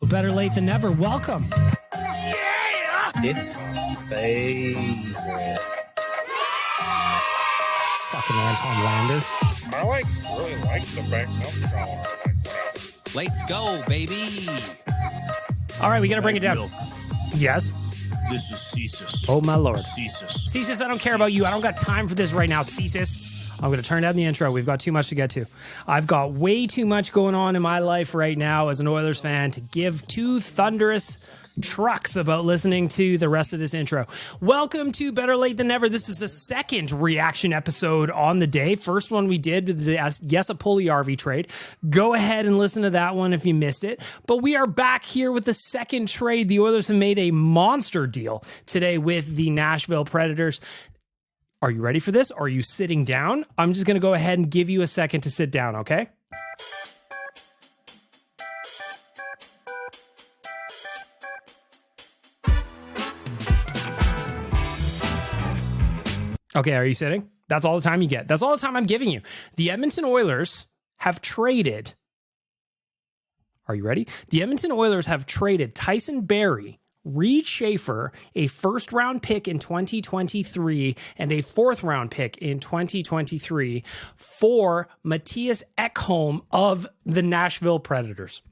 Better late than never. Welcome. Yeah! It's my favorite. Fucking Anton Lander. I really like the back milk song. Let's go, baby. All right, we got to bring it down. Milk. Yes. This is Cesus. Oh, my Lord. Cesus. Cesus, I don't care about you. I don't got time for this right now, Cesus. I'm going to turn down the intro. We've got too much to get to. I've got way too much going on in my life right now as an Oilers fan to give two thunderous trucks about listening to the rest of this intro. Welcome to Better Late Than Never. This is the second reaction episode on the day. First one we did was the Yes, a Puljujärvi trade. Go ahead and listen to that one if you missed it. But we are back here with the second trade. The Oilers have made a monster deal today with the Nashville Predators. Are you ready for this? Are you sitting down? I'm just going to go ahead and give you a second to sit down, okay? Okay, are you sitting? That's all the time you get. That's all the time I'm giving you. The Edmonton Oilers have traded. Are you ready? The Edmonton Oilers have traded Tyson Barrie, Reid Schaefer, a first-round pick in 2023, and a fourth-round pick in 2023 for Mattias Ekholm of the Nashville Predators.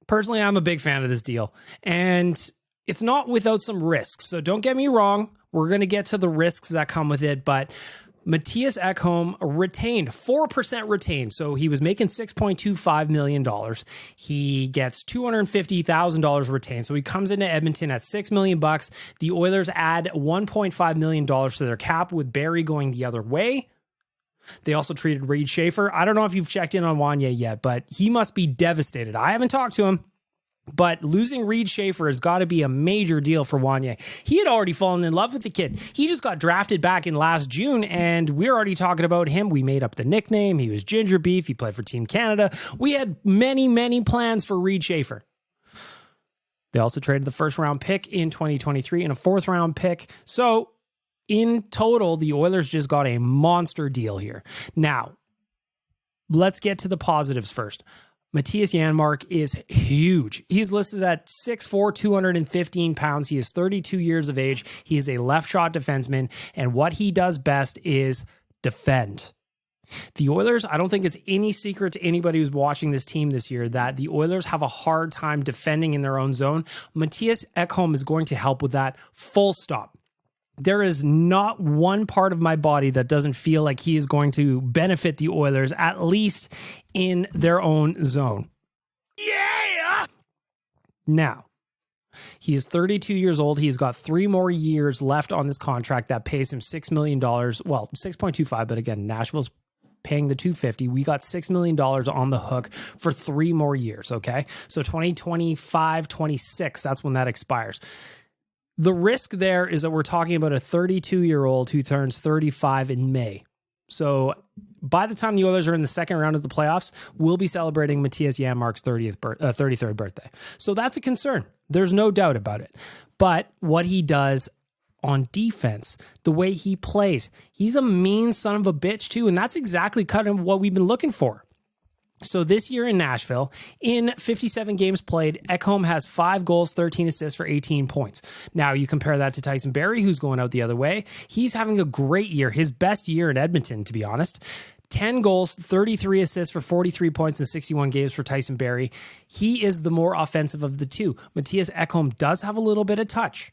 Personally, I'm a big fan of this deal, and it's not without some risks. So don't get me wrong. We're going to get to the risks that come with it, but Mattias Ekholm retained 4% retained. So he was making $6.25 million. He gets $250,000 retained. So he comes into Edmonton at $6 million. The Oilers add $1.5 million to their cap with Barrie going the other way. They also treated Reid Schaefer. I don't know if you've checked in on Wanye yet, but he must be devastated. I haven't talked to him, but losing Reid Schaefer has got to be a major deal for Wanye. He had already fallen in love with the kid. He just got drafted back in last June, and we're already talking about him. We made up the nickname. He was Ginger Beef. He played for Team Canada. We had many, many plans for Reid Schaefer. They also traded the first-round pick in 2023 and a fourth-round pick. So in total, the Oilers just got a monster deal here. Now, let's get to the positives first. Mattias Janmark is huge. He's listed at 6'4", 215 pounds. He is 32 years of age. He is a left shot defenseman, and what he does best is defend. The Oilers, I don't think it's any secret to anybody who's watching this team this year that the Oilers have a hard time defending in their own zone. Mattias Ekholm is going to help with that, full stop. There is not one part of my body that doesn't feel like he is going to benefit the Oilers, at least in their own zone. Yeah! Now, he is 32 years old. He's got 3 more years left on this contract that pays him $6 million. Well, 6.25, but again, Nashville's paying the $250. We got $6 million on the hook for 3 more years, okay? So 2025, 26, that's when that expires. The risk there is that we're talking about a 32-year-old who turns 35 in May. So by the time the Oilers are in the second round of the playoffs, we'll be celebrating Mattias Janmark's 33rd birthday. So that's a concern. There's no doubt about it. But what he does on defense, the way he plays, he's a mean son of a bitch too, and that's exactly kind of what we've been looking for. So this year in Nashville, in 57 games played, Ekholm has 5 goals, 13 assists for 18 points. Now you compare that to Tyson Barrie, who's going out the other way. He's having a great year, his best year in Edmonton, to be honest. 10 goals, 33 assists for 43 points in 61 games for Tyson Barrie. He is the more offensive of the two. Mattias Ekholm does have a little bit of touch.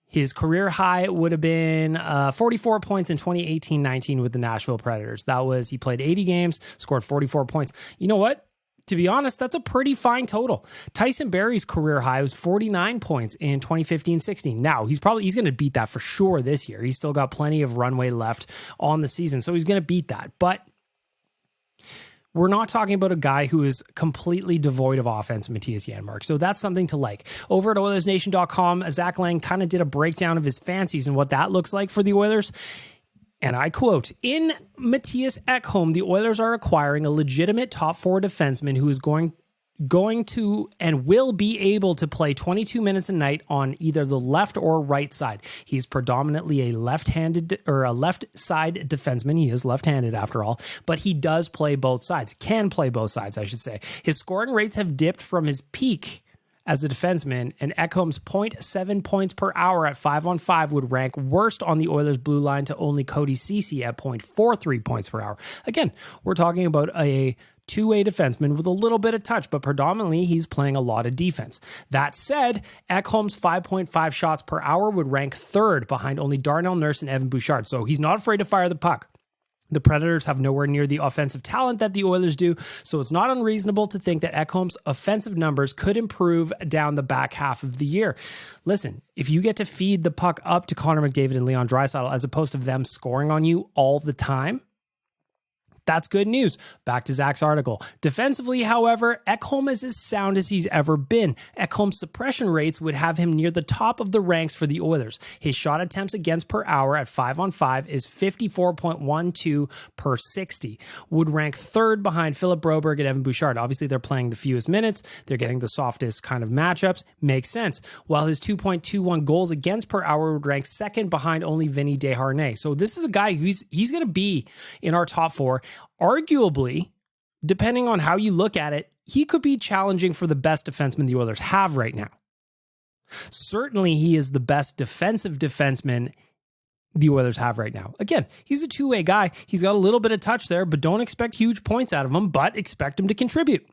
His career high would have been 44 points in 2018-19 with the Nashville Predators. That was, he played 80 games, scored 44 points. You know what? To be honest, that's a pretty fine total. Tyson Barrie's career high was 49 points in 2015-16. Now, he's going to beat that for sure this year. He's still got plenty of runway left on the season, so he's going to beat that. But we're not talking about a guy who is completely devoid of offense, Mattias Janmark. So that's something to like. Over at OilersNation.com, Zach Lang kind of did a breakdown of his fancies and what that looks like for the Oilers. And I quote, in Mattias Ekholm, the Oilers are acquiring a legitimate top 4 defenseman who is going going to and will be able to play 22 minutes a night on either the left or right side. He's predominantly a left-handed or a left side defenseman. He is left-handed after all, but he does play both sides. Can play both sides, I should say. His scoring rates have dipped from his peak as a defenseman, and Ekholm's 0.7 points per hour at 5-on-5 would rank worst on the Oilers' blue line to only Cody Ceci at 0.43 points per hour. Again, we're talking about a two-way defenseman with a little bit of touch, but predominantly he's playing a lot of defense. That said, Ekholm's 5.5 shots per hour would rank third behind only Darnell Nurse and Evan Bouchard, so he's not afraid to fire the puck. The Predators have nowhere near the offensive talent that the Oilers do, so it's not unreasonable to think that Ekholm's offensive numbers could improve down the back half of the year. Listen, if you get to feed the puck up to Connor McDavid and Leon Draisaitl as opposed to them scoring on you all the time, that's good news. Back to Zach's article. Defensively, however, Ekholm is as sound as he's ever been. Ekholm's suppression rates would have him near the top of the ranks for the Oilers. His shot attempts against per hour at 5-on-5 is 54.12 per 60. Would rank third behind Philip Broberg and Evan Bouchard. Obviously, they're playing the fewest minutes. They're getting the softest kind of matchups. Makes sense. While his 2.21 goals against per hour would rank second behind only Vinny Desharnais. So this is a guy who's going to be in our top four. Arguably, depending on how you look at it, he could be challenging for the best defenseman the Oilers have right now. Certainly, he is the best defensive defenseman the Oilers have right now. Again, he's a two-way guy. He's got a little bit of touch there, but don't expect huge points out of him, but expect him to contribute.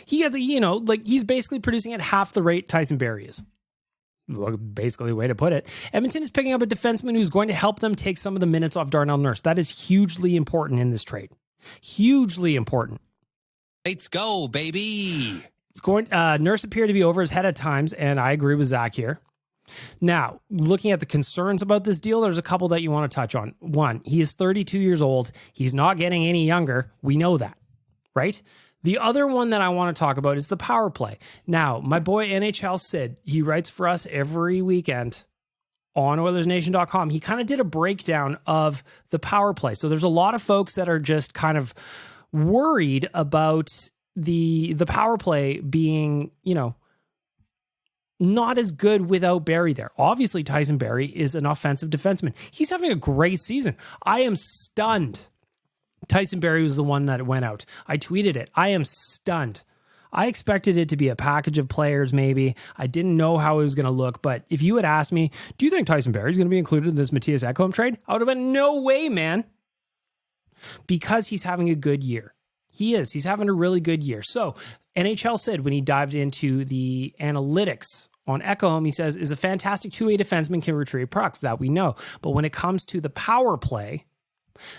He has, he's basically producing at half the rate Tyson Barrie is. Well, basically the way to put it. Edmonton is picking up a defenseman who's going to help them take some of the minutes off Darnell Nurse. That is hugely important in this trade. Hugely important. Let's go, baby. It's going. Nurse appeared to be over his head at times, and I agree with Zach here. Now, looking at the concerns about this deal, there's a couple that you want to touch on. One, he is 32 years old. He's not getting any younger. We know that, right? The other one that I want to talk about is the power play. Now, my boy NHL Sid, he writes for us every weekend on OilersNation.com. He kind of did a breakdown of the power play. So there's a lot of folks that are just kind of worried about the power play being, not as good without Barrie there. Obviously, Tyson Barrie is an offensive defenseman. He's having a great season. I am stunned. Tyson Barrie was the one that went out. I tweeted it. I am stunned. I expected it to be a package of players, maybe. I didn't know how it was going to look, but if you had asked me, do you think Tyson Barrie is going to be included in this Mattias Ekholm trade? I would have been, no way, man. Because he's having a good year. He is. He's having a really good year. So, NHL said when he dived into the analytics on Ekholm, he says, is a fantastic two-way defenseman, can retrieve pucks. That we know. But when it comes to the power play,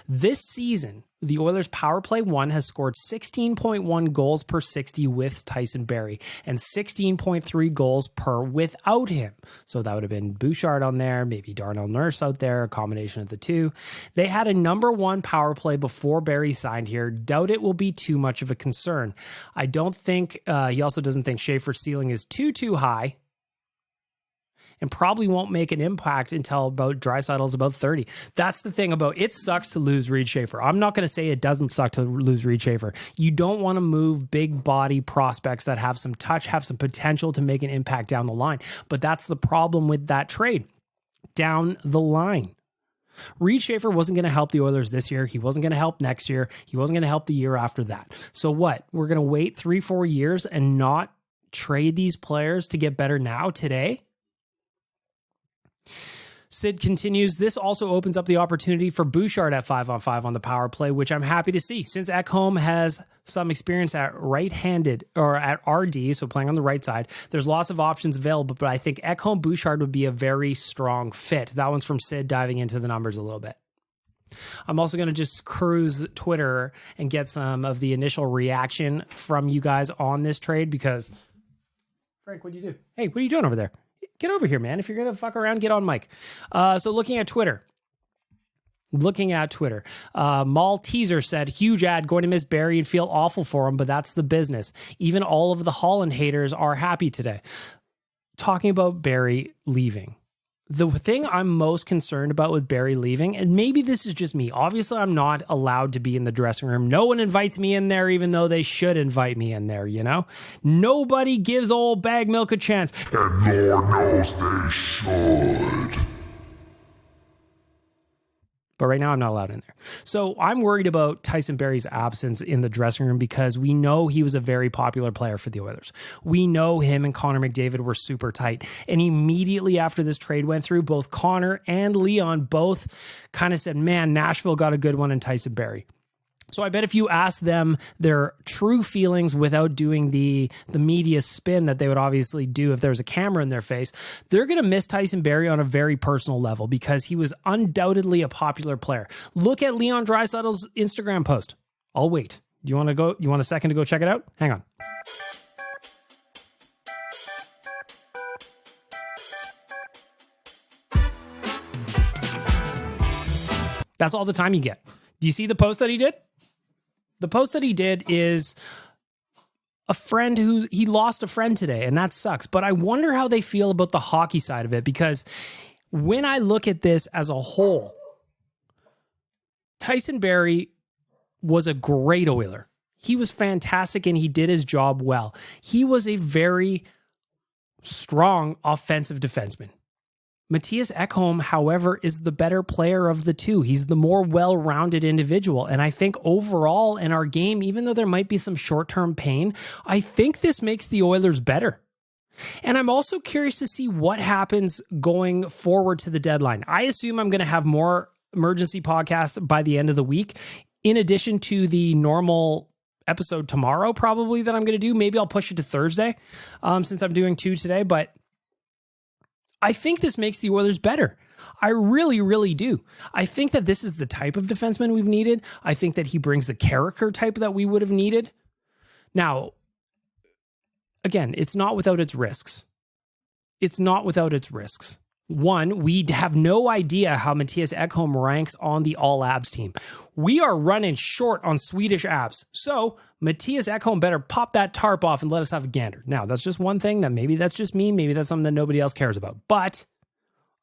this season, the Oilers' power play one has scored 16.1 goals per 60 with Tyson Barrie and 16.3 goals per without him. So that would have been Bouchard on there, maybe Darnell Nurse out there, a combination of the two. They had a number one power play before Barrie signed here. Doubt it will be too much of a concern. I don't think, he also doesn't think Schaefer's ceiling is too high, and probably won't make an impact until about Draisaitl's about 30. That's the thing about it. Sucks to lose Reid Schaefer. I'm not going to say it doesn't suck to lose Reid Schaefer. You don't want to move big body prospects that have some touch, have some potential to make an impact down the line. But that's the problem with that trade down the line. Reid Schaefer wasn't going to help the Oilers this year. He wasn't going to help next year. He wasn't going to help the year after that. So what? We're going to wait 3-4 years and not trade these players to get better now today? Sid continues, this also opens up the opportunity for Bouchard at 5-on-5 on the power play, which I'm happy to see. Since Ekholm has some experience at right-handed or at RD, so playing on the right side, there's lots of options available, but I think Ekholm Bouchard would be a very strong fit. That one's from Sid diving into the numbers a little bit. I'm also going to just cruise Twitter and get some of the initial reaction from you guys on this trade because, Frank, what do you do? Hey, what are you doing over there? Get over here, man. If you're going to fuck around, get on mic. So looking at Twitter. Malteser said, huge ad, going to miss Barrie and feel awful for him, but that's the business. Even all of the Holland haters are happy today. Talking about Barrie leaving. The thing I'm most concerned about with Barrie leaving, and maybe this is just me, obviously I'm not allowed to be in the dressing room. No one invites me in there, even though they should invite me in there, you know? Nobody gives old Bag Milk a chance. And Lord knows they should. But right now I'm not allowed in there. So I'm worried about Tyson Barrie's absence in the dressing room because we know he was a very popular player for the Oilers. We know him and Connor McDavid were super tight. And immediately after this trade went through, both Connor and Leon both kind of said, man, Nashville got a good one in Tyson Barrie. So I bet if you ask them their true feelings without doing the media spin that they would obviously do if there was a camera in their face, they're going to miss Tyson Barrie on a very personal level because he was undoubtedly a popular player. Look at Leon Draisaitl's Instagram post. I'll wait. You want a second to go check it out? Hang on. That's all the time you get. Do you see the post that he did? The post that he did is a friend he lost a friend today, and that sucks. But I wonder how they feel about the hockey side of it, because when I look at this as a whole, Tyson Barrie was a great Oiler. He was fantastic, and he did his job well. He was a very strong offensive defenseman. Mattias Ekholm, however, is the better player of the two. He's the more well-rounded individual. And I think overall in our game, even though there might be some short-term pain, I think this makes the Oilers better. And I'm also curious to see what happens going forward to the deadline. I assume I'm going to have more emergency podcasts by the end of the week, in addition to the normal episode tomorrow, probably, that I'm going to do. Maybe I'll push it to Thursday, since I'm doing 2 today. But I think this makes the Oilers better. I really, really do. I think that this is the type of defenseman we've needed. I think that he brings the character type that we would have needed. Now, again, it's not without its risks. It's not without its risks. One, we have no idea how Mattias Ekholm ranks on the all abs team. We are running short on Swedish abs. So Mattias Ekholm better pop that tarp off and let us have a gander. Now, that's just one thing that maybe that's just me. Maybe that's something that nobody else cares about. But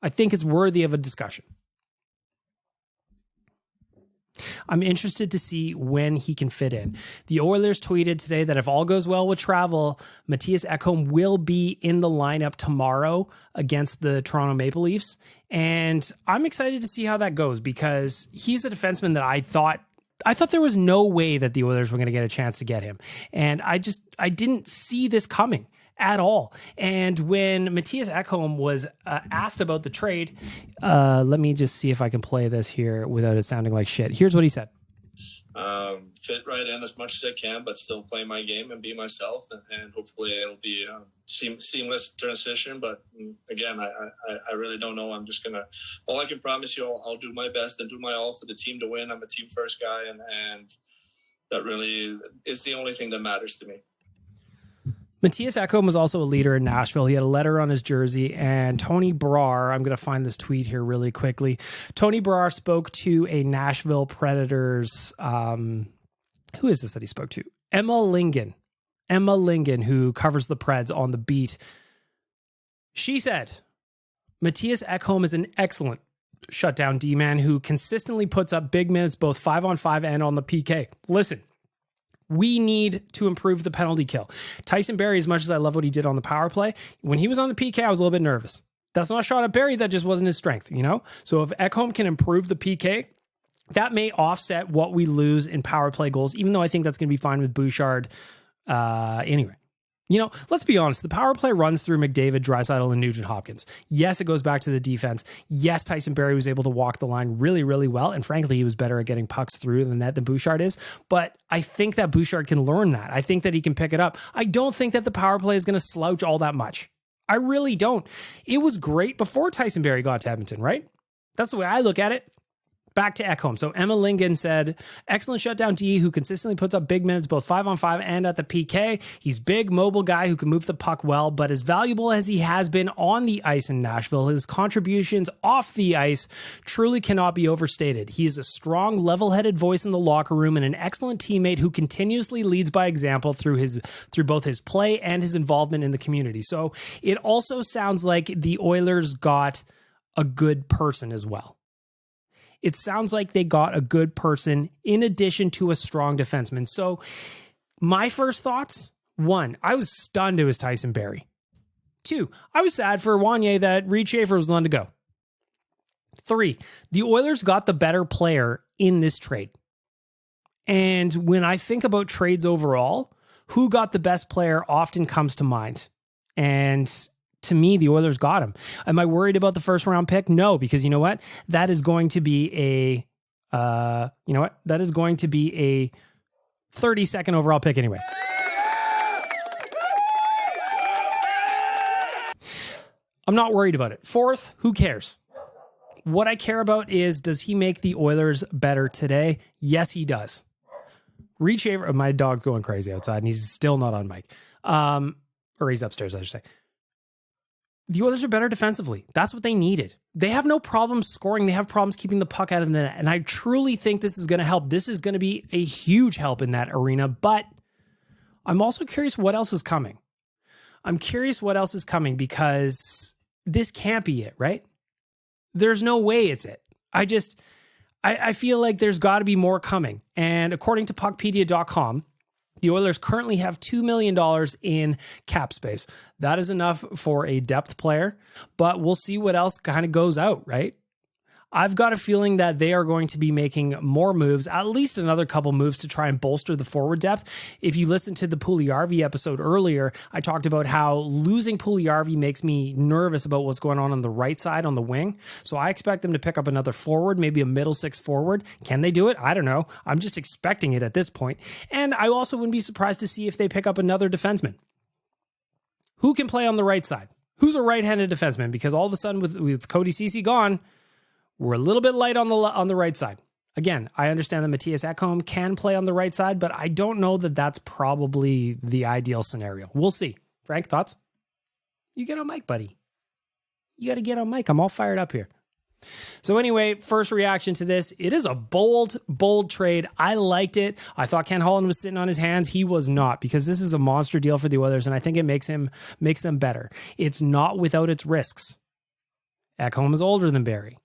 I think it's worthy of a discussion. I'm interested to see when he can fit in. The Oilers tweeted today that if all goes well with travel, Mattias Ekholm will be in the lineup tomorrow against the Toronto Maple Leafs. And I'm excited to see how that goes, because he's a defenseman that I thought there was no way that the Oilers were going to get a chance to get him. And I didn't see this coming at all. And when Mattias Ekholm was asked about the trade, let me just see if I can play this here without it sounding like shit. Here's what he said. Fit right in as much as I can, but still play my game and be myself. And hopefully it'll be a seamless transition. But again, I really don't know. All I can promise you, I'll do my best and do my all for the team to win. I'm a team first guy, and that really is the only thing that matters to me. Mattias Ekholm was also a leader in Nashville. He had a letter on his jersey, and Tony Brar, I'm going to find this tweet here really quickly. Tony Brar spoke to a Nashville Predators, who is this that he spoke to? Emma Lingen, who covers the Preds on the beat. She said, Mattias Ekholm is an excellent shutdown D-man who consistently puts up big minutes, both 5-on-5 and on the PK. Listen, we need to improve the penalty kill. Tyson Barrie, as much as I love what he did on the power play, when he was on the PK, I was a little bit nervous. That's not a shot at Barrie. That just wasn't his strength, you know? So if Ekholm can improve the PK, that may offset what we lose in power play goals, even though I think that's going to be fine with Bouchard anyway. You know, let's be honest. The power play runs through McDavid, Draisaitl, and Nugent-Hopkins. Yes, it goes back to the defense. Yes, Tyson Barrie was able to walk the line really, really well. And frankly, he was better at getting pucks through the net than Bouchard is. But I think that Bouchard can learn that. I think that he can pick it up. I don't think that the power play is going to slouch all that much. I really don't. It was great before Tyson Barrie got to Edmonton, right? That's the way I look at it. Back to Ekholm. So Emma Lingen said, excellent shutdown D who consistently puts up big minutes, both 5-on-5 and at the PK. He's big, mobile guy who can move the puck well, but as valuable as he has been on the ice in Nashville, his contributions off the ice truly cannot be overstated. He is a strong, level-headed voice in the locker room and an excellent teammate who continuously leads by example through both his play and his involvement in the community. So it also sounds like the Oilers got a good person as well. It sounds like they got a good person in addition to a strong defenseman. So my first thoughts, 1, I was stunned it was Tyson Barrie. 2, I was sad for Wanye that Reid Schaefer was the one to go. 3, the Oilers got the better player in this trade. And when I think about trades overall, who got the best player often comes to mind. And to me, the Oilers got him. Am I worried about the first round pick? No, because you know what? That is going to be that is going to be a 32nd overall pick anyway. I'm not worried about it. 4th, who cares? What I care about is, does he make the Oilers better today? Yes, he does. Reid Schaefer, my dog's going crazy outside, and he's still not on mic. Or he's upstairs, I should say. The Oilers are better defensively. That's what they needed. They have no problem scoring. They have problems keeping the puck out of the net. And I truly think this is going to help. This is going to be a huge help in that arena. But I'm also curious what else is coming. I'm curious what else is coming, because this can't be it, right? There's no way it's it. I feel like there's got to be more coming. And according to puckpedia.com, the Oilers currently have $2 million in cap space. That is enough for a depth player, but we'll see what else kind of goes out, right? I've got a feeling that they are going to be making more moves, at least another couple moves to try and bolster the forward depth. If you listen to the Puljujarvi episode earlier, I talked about how losing Puljujarvi makes me nervous about what's going on the right side on the wing. So I expect them to pick up another forward, maybe a middle six forward. Can they do it? I don't know. I'm just expecting it at this point. And I also wouldn't be surprised to see if they pick up another defenseman. Who can play on the right side? Who's a right-handed defenseman? Because all of a sudden with Cody Ceci gone, we're a little bit light on the right side. Again, I understand that Mattias Ekholm can play on the right side, but I don't know that that's probably the ideal scenario. We'll see. Frank, thoughts? You get on mic, buddy. You got to get on mic. I'm all fired up here. So anyway, first reaction to this. It is a bold trade. I liked it. I thought Ken Holland was sitting on his hands. He was not, because this is a monster deal for the Oilers, and I think it makes them better. It's not without its risks. Ekholm is older than Barrie.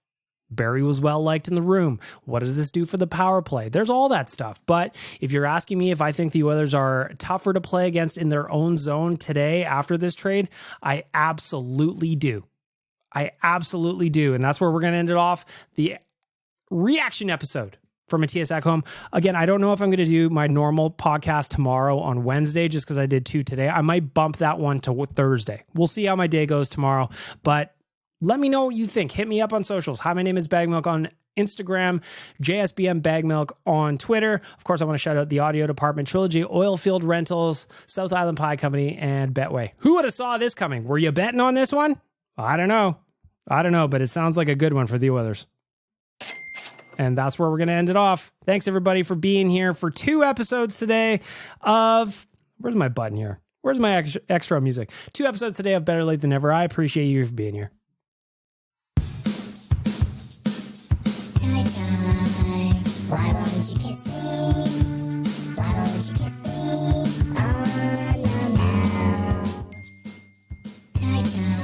Barrie was well-liked in the room. What does this do for the power play? There's all that stuff. But if you're asking me if I think the Oilers are tougher to play against in their own zone today after this trade, I absolutely do. I absolutely do. And that's where we're going to end it off. The reaction episode for Mattias Ekholm. Again, I don't know if I'm going to do my normal podcast tomorrow on Wednesday, just because I did 2 today. I might bump that one to Thursday. We'll see how my day goes tomorrow. But let me know what you think. Hit me up on socials. Hi, my name is Bagmilk on Instagram, JSBM Bagmilk on Twitter. Of course, I want to shout out the audio department, Trilogy, Oilfield Rentals, South Island Pie Company, and Betway. Who would have saw this coming? Were you betting on this one? I don't know, but it sounds like a good one for the Oilers. And that's where we're going to end it off. Thanks, everybody, for being here for 2 episodes today of... Where's my button here? Where's my extra music? 2 episodes today of Better Late Than Never. I appreciate you for being here. Why won't you kiss me? Why won't you kiss me? On the mouth. Tie-tie.